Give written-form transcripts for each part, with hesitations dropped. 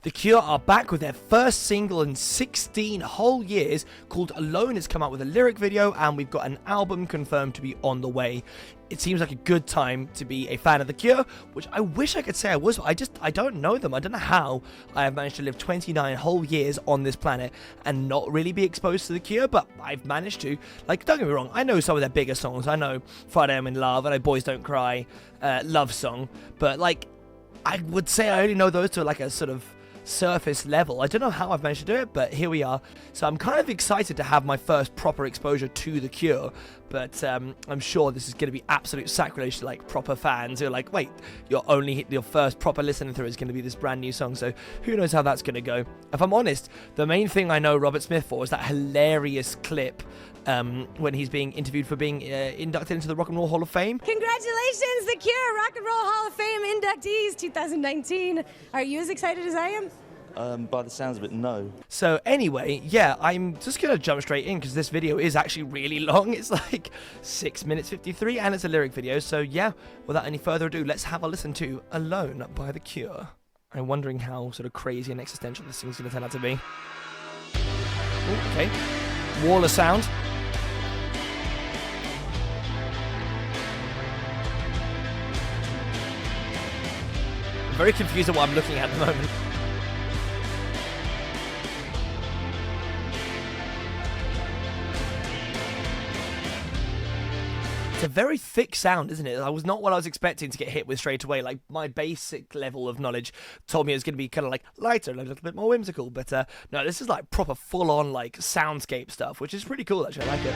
The Cure are back with their first single in 16 whole years called Alone. It's come out with a lyric video and we've got an album confirmed to be on the way. It seems like a good time to be a fan of The Cure, which I wish I could say I was, but I don't know them. I don't know how I have managed to live 29 whole years on this planet and not really be exposed to The Cure, but I've managed to. Like, don't get me wrong, I know some of their bigger songs. I know Friday I'm in Love, I know Boys Don't Cry, Love Song, but like, I would say I only know those to like a sort of surface level. I don't know how I've managed to do it, but here we are. So I'm kind of excited to have my first proper exposure to The Cure, but I'm sure this is going to be absolute sacrilege to like proper fans who are like, wait, your first proper listening through is going to be this brand new song, so who knows how that's going to go. If I'm honest, the main thing I know Robert Smith for is that hilarious clip when he's being interviewed for being inducted into the Rock and Roll Hall of Fame. Congratulations, The Cure Rock and Roll Hall of Fame inductees 2019. Are you as excited as I am? By the sounds of it, no. So anyway, yeah, I'm just going to jump straight in because this video is actually really long. It's like 6 minutes 53 and it's a lyric video. So yeah, without any further ado, let's have a listen to Alone by The Cure. I'm wondering how sort of crazy and existential this thing's going to turn out to be. Ooh, okay. Wall of sound. I'm very confused at what I'm looking at the moment. It's a very thick sound, isn't it? That was not what I was expecting to get hit with straight away. Like, my basic level of knowledge told me it was going to be kind of like lighter and a little bit more whimsical. But no, this is like proper full-on like soundscape stuff, which is pretty cool actually. I like it.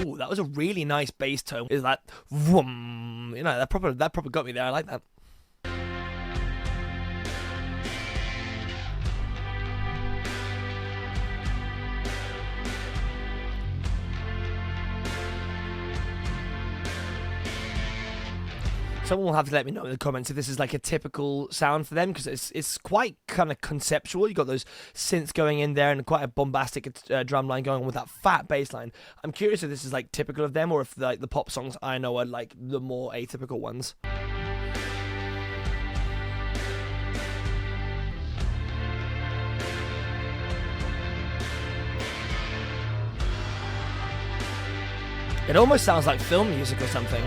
Ooh, that was a really nice bass tone. Is that vroom? You know, that proper got me there. I like that. Someone will have to let me know in the comments if this is like a typical sound for them, because it's quite kind of conceptual. You got those synths going in there and quite a bombastic drum line going on with that fat bass line. I'm curious if this is like typical of them or if like the pop songs I know are like the more atypical ones. It almost sounds like film music or something.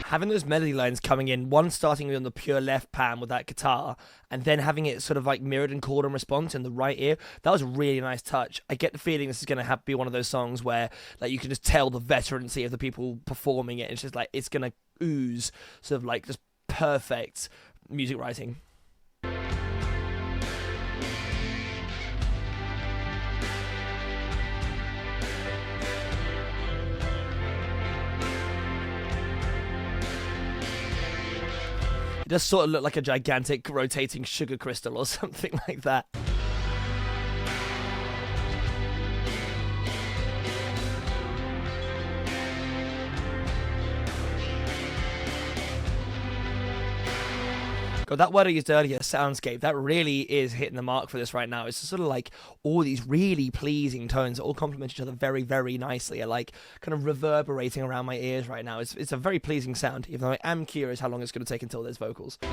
Having those melody lines coming in, one starting on the pure left pan with that guitar, and then having it sort of like mirrored and called and response in the right ear, that was a really nice touch. I get the feeling this is going to be one of those songs where like you can just tell the veterancy of the people performing it. It's just like, it's going to ooze sort of like just perfect music writing. It does sort of look like a gigantic rotating sugar crystal or something like that. God, that word I used earlier, soundscape, that really is hitting the mark for this right now. It's sort of like all these really pleasing tones that all complement each other very, very nicely. Are like kind of reverberating around my ears right now. It's a very pleasing sound, even though I am curious how long it's going to take until there's vocals. It's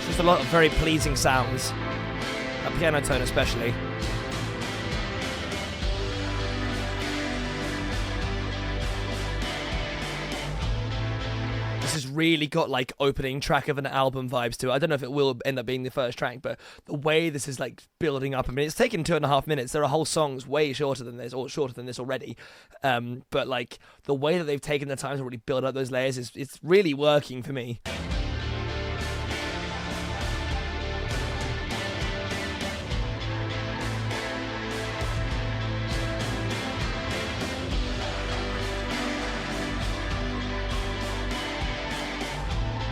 just a lot of very pleasing sounds. That piano tone especially. This has really got like opening track of an album vibes to it. I don't know if it will end up being the first track, but the way this is like building up, I mean, it's taken 2.5 minutes. There are whole songs way shorter than this, or shorter than this already. But like the way that they've taken the time to really build up those layers it's really working for me.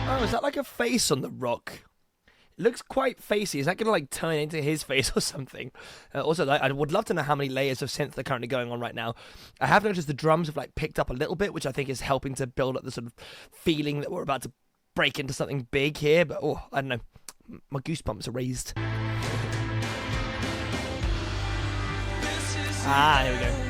Oh, is that like a face on the rock? It looks quite facey. Is that going to like turn into his face or something? Also, I would love to know how many layers of synth are currently going on right now. I have noticed the drums have like picked up a little bit, which I think is helping to build up the sort of feeling that we're about to break into something big here. But oh, I don't know. My goosebumps are raised. Ah, there we go.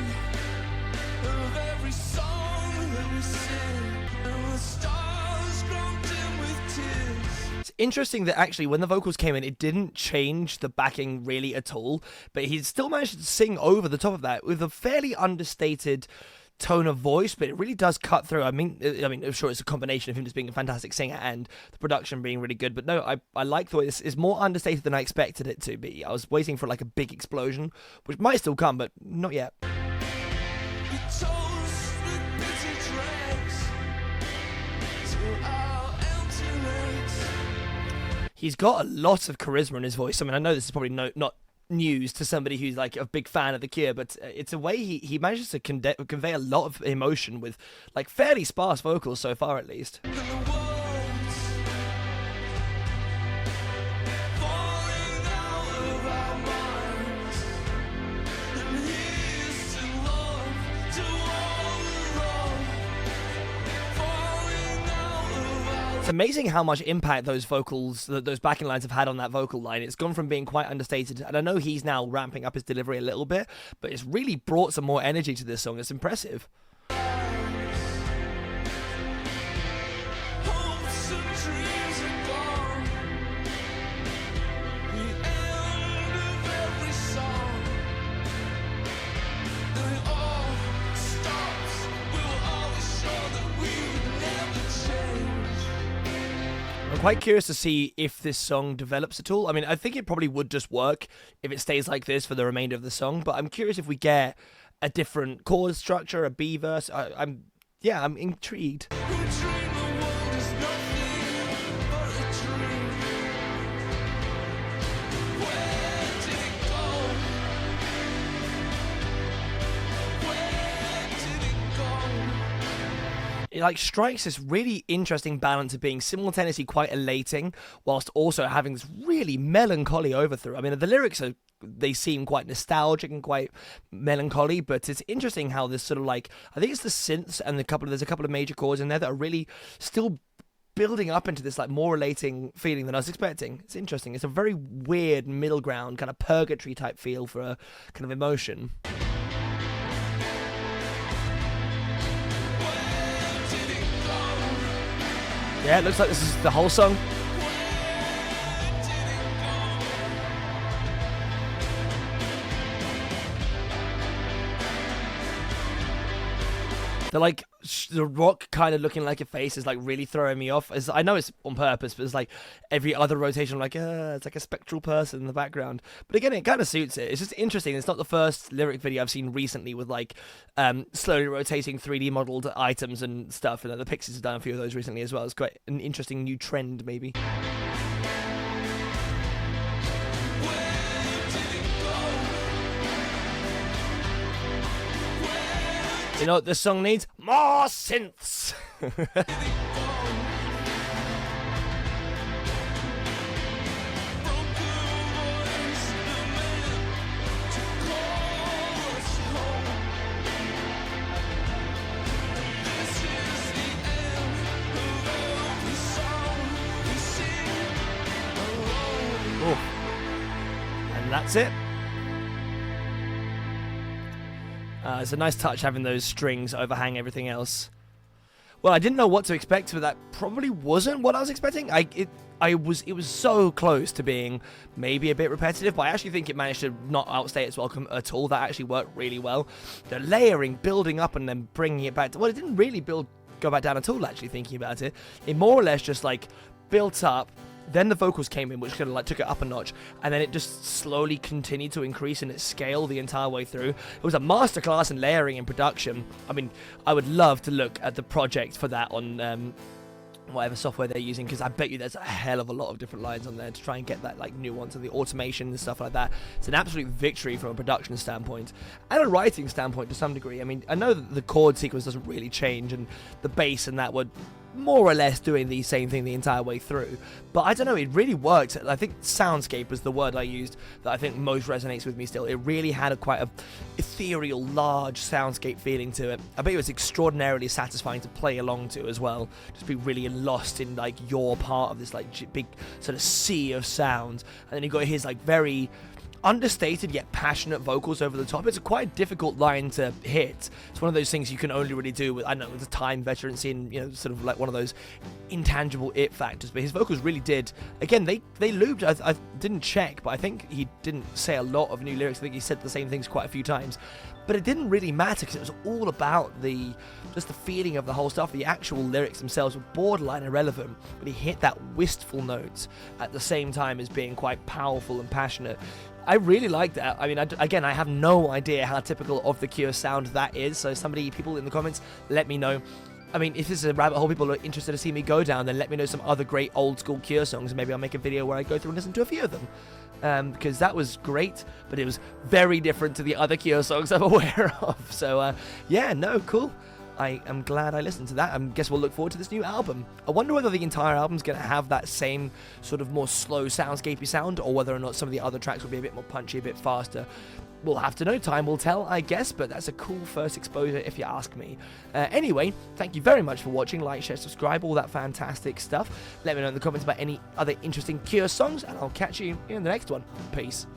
Interesting that actually when the vocals came in, it didn't change the backing really at all, but he still managed to sing over the top of that with a fairly understated tone of voice, but it really does cut through. I mean, I'm sure it's a combination of him just being a fantastic singer and the production being really good, but no, I like the way this is more understated than I expected it to be. I was waiting for like a big explosion, which might still come, but not yet. He's got a lot of charisma in his voice. I mean, I know this is probably not news to somebody who's like a big fan of The Cure, but it's a way he manages to convey a lot of emotion with like fairly sparse vocals so far, at least. It's amazing how much impact those vocals, those backing lines have had on that vocal line. It's gone from being quite understated, and I know he's now ramping up his delivery a little bit, but it's really brought some more energy to this song. It's impressive. I'm quite curious to see if this song develops at all. I mean, I think it probably would just work if it stays like this for the remainder of the song, but I'm curious if we get a different chord structure, a B verse. I'm intrigued. It like strikes this really interesting balance of being simultaneously quite elating whilst also having this really melancholy overthrow. I mean, the lyrics they seem quite nostalgic and quite melancholy, but it's interesting how this sort of like, I think it's the synths and there's a couple of major chords in there that are really still building up into this like more relating feeling than I was expecting. It's interesting. It's a very weird middle ground, kind of purgatory type feel for a kind of emotion. Yeah, it looks like this is the whole song. They're like, the rock kind of looking like a face is like really throwing me off. I know it's on purpose, but it's like every other rotation, I'm like, it's like a spectral person in the background. But again, it kind of suits it. It's just interesting. It's not the first lyric video I've seen recently with like slowly rotating 3D modeled items and stuff. And the Pixies have done a few of those recently as well. It's quite an interesting new trend, maybe. You know what this song needs? More synths! Oh. And that's it. It's a nice touch having those strings overhang everything else. Well, I didn't know what to expect, but that probably wasn't what I was expecting. It was so close to being maybe a bit repetitive, but I actually think it managed to not outstay its welcome at all. That actually worked really well. The layering, building up, and then bringing it back. Well, it didn't really go back down at all, actually, thinking about it. It more or less just, like, built up. Then the vocals came in, which kind of like took it up a notch, and then it just slowly continued to increase in its scale the entire way through. It was a masterclass in layering and production. I mean, I would love to look at the project for that on whatever software they're using, because I bet you there's a hell of a lot of different lines on there to try and get that like nuance of the automation and stuff like that. It's an absolute victory from a production standpoint and a writing standpoint to some degree. I mean, I know that the chord sequence doesn't really change, and the bass and that would more or less doing the same thing the entire way through. But I don't know, it really worked. I think soundscape was the word I used that I think most resonates with me still. It really had a quite a ethereal, large soundscape feeling to it. I bet it was extraordinarily satisfying to play along to as well. Just be really lost in like your part of this like big sort of sea of sound. And then you got his like very understated yet passionate vocals over the top. It's a quite difficult line to hit. It's one of those things you can only really do with, I don't know, with a time veterancy and, you know, sort of like one of those intangible it factors. But his vocals really did. Again, they looped. I didn't check, but I think he didn't say a lot of new lyrics. I think he said the same things quite a few times. But it didn't really matter because it was all about just the feeling of the whole stuff. The actual lyrics themselves were borderline irrelevant, but he hit that wistful note at the same time as being quite powerful and passionate. I really liked that. I mean, again, I have no idea how typical of the Cure sound that is, so people in the comments, let me know. I mean, if this is a rabbit hole people are interested to see me go down, then let me know some other great old school Cure songs, and maybe I'll make a video where I go through and listen to a few of them. Because that was great, but it was very different to the other Cure songs I'm aware of. So, yeah, no, cool. I am glad I listened to that. I guess we'll look forward to this new album. I wonder whether the entire album's going to have that same sort of more slow soundscapey sound, or whether or not some of the other tracks will be a bit more punchy, a bit faster. We'll have to know. Time will tell, I guess, but that's a cool first exposure if you ask me. Anyway, thank you very much for watching. Like, share, subscribe, all that fantastic stuff. Let me know in the comments about any other interesting Cure songs, and I'll catch you in the next one. Peace.